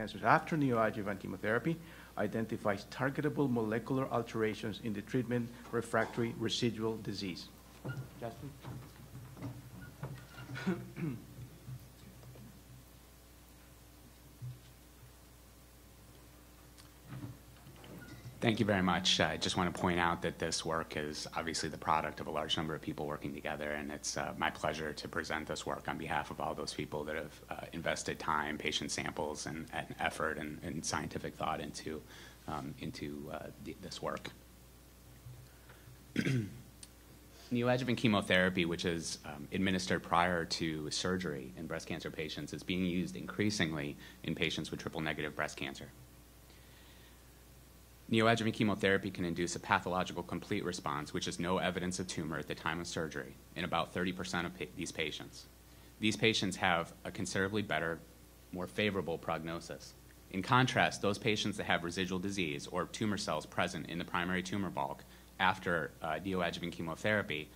cancers after neoadjuvant chemotherapy, identifies targetable molecular alterations in the treatment-refractory residual disease. Justin? Thank you very much. I just want to point out that this work is obviously the product of a large number of people working together, and it's my pleasure to present this work on behalf of all those people that have invested time, patient samples, and effort and scientific thought into this work. Neoadjuvant chemotherapy, which is administered prior to surgery in breast cancer patients, is being used increasingly in patients with triple-negative breast cancer. Neoadjuvant chemotherapy can induce a pathological complete response, which is no evidence of tumor at the time of surgery, in about 30% of these patients. These patients have a considerably better, more favorable prognosis. In contrast, those patients that have residual disease or tumor cells present in the primary tumor bulk after neoadjuvant chemotherapy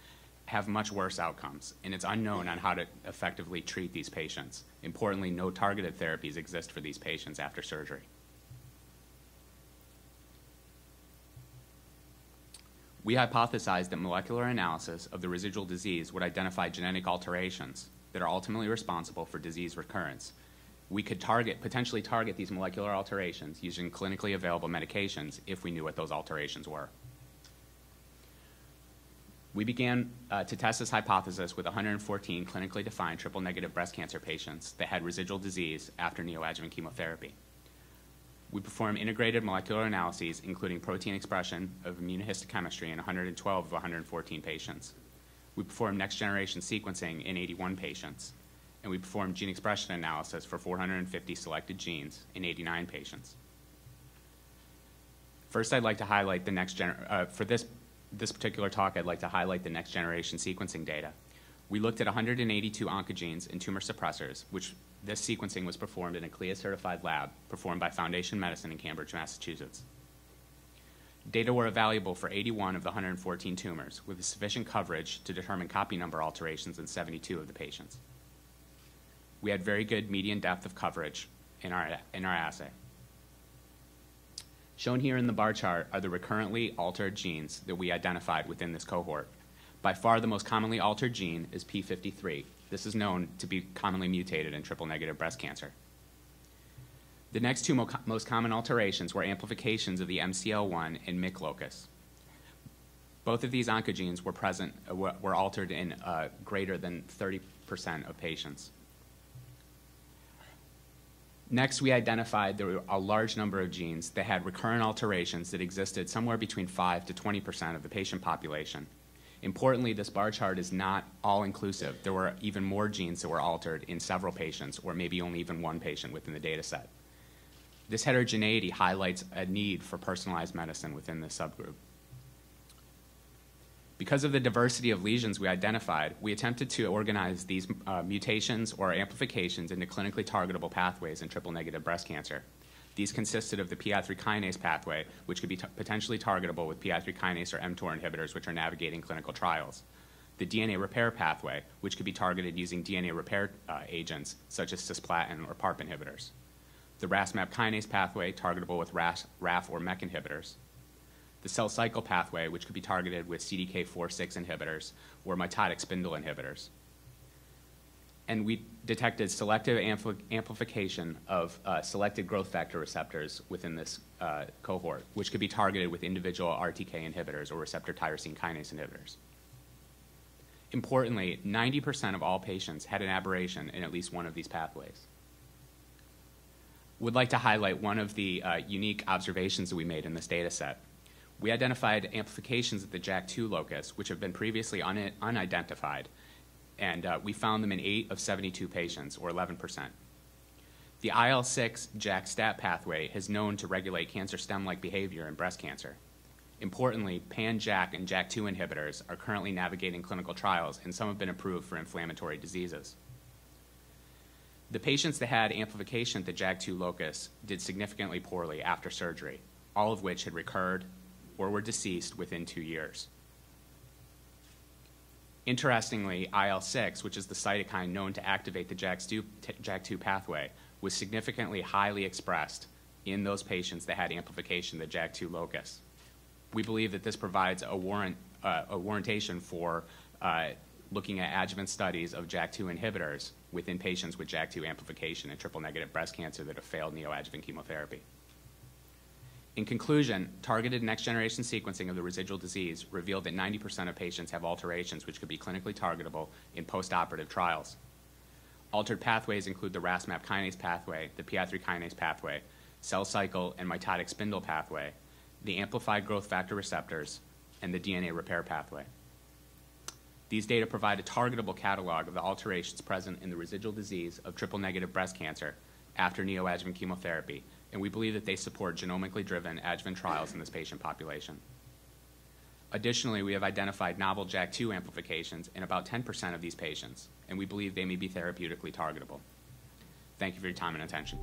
have much worse outcomes, and it's unknown on how to effectively treat these patients. Importantly, no targeted therapies exist for these patients after surgery. We hypothesized that molecular analysis of the residual disease would identify genetic alterations that are ultimately responsible for disease recurrence. We could potentially target these molecular alterations using clinically available medications if we knew what those alterations were. We began to test this hypothesis with 114 clinically defined triple-negative breast cancer patients that had residual disease after neoadjuvant chemotherapy. We performed integrated molecular analyses, including protein expression of immunohistochemistry in 112 of 114 patients. We performed next-generation sequencing in 81 patients, and we performed gene expression analysis for 450 selected genes in 89 patients. First, I'd like to highlight the for this particular talk, I'd like to highlight the next-generation sequencing data. We looked at 182 oncogenes and tumor suppressors, which this sequencing was performed in a CLIA-certified lab performed by Foundation Medicine in Cambridge, Massachusetts. Data were valuable for 81 of the 114 tumors, with sufficient coverage to determine copy number alterations in 72 of the patients. We had very good median depth of coverage in our assay. Shown here in the bar chart are the recurrently altered genes that we identified within this cohort. By far the most commonly altered gene is P53. This is known to be commonly mutated in triple-negative breast cancer. The next two most common alterations were amplifications of the MCL1 and MYC locus. Both of these oncogenes were altered in greater than 30% of patients. Next, we identified there were a large number of genes that had recurrent alterations that existed somewhere between 5 to 20% of the patient population. Importantly, this bar chart is not all-inclusive. There were even more genes that were altered in several patients, or maybe only even one patient within the data set. This heterogeneity highlights a need for personalized medicine within this subgroup. Because of the diversity of lesions we identified, we attempted to organize these mutations or amplifications into clinically targetable pathways in triple-negative breast cancer. These consisted of the PI3 kinase pathway, which could be potentially targetable with PI3 kinase or mTOR inhibitors, which are navigating clinical trials. The DNA repair pathway, which could be targeted using DNA repair agents, such as cisplatin or PARP inhibitors. The RAS-MAP kinase pathway, targetable with RAF or MEK inhibitors. The cell cycle pathway, which could be targeted with CDK4/6 inhibitors or mitotic spindle inhibitors. And we detected selective amplification of selected growth factor receptors within this cohort, which could be targeted with individual RTK inhibitors or receptor tyrosine kinase inhibitors. Importantly, 90% of all patients had an aberration in at least one of these pathways. Would like to highlight one of the unique observations that we made in this data set. We identified amplifications at the JAK2 locus, which have been previously unidentified, and we found them in 8 of 72 patients, or 11%. The IL-6 JAK-STAT pathway is known to regulate cancer stem-like behavior in breast cancer. Importantly, pan-JAK and JAK2 inhibitors are currently navigating clinical trials, and some have been approved for inflammatory diseases. The patients that had amplification at the JAK2 locus did significantly poorly after surgery, all of which had recurred or were deceased within 2 years. Interestingly, IL-6, which is the cytokine known to activate the JAK2 pathway, was significantly highly expressed in those patients that had amplification of the JAK2 locus. We believe that this provides a warrantation for looking at adjuvant studies of JAK2 inhibitors within patients with JAK2 amplification and triple-negative breast cancer that have failed neoadjuvant chemotherapy. In conclusion, targeted next-generation sequencing of the residual disease revealed that 90% of patients have alterations which could be clinically targetable in postoperative trials. Altered pathways include the RAS-MAP kinase pathway, the PI3 kinase pathway, cell cycle and mitotic spindle pathway, the amplified growth factor receptors, and the DNA repair pathway. These data provide a targetable catalog of the alterations present in the residual disease of triple-negative breast cancer after neoadjuvant chemotherapy, and we believe that they support genomically driven adjuvant trials in this patient population. Additionally, we have identified novel JAK2 amplifications in about 10% of these patients, and we believe they may be therapeutically targetable. Thank you for your time and attention.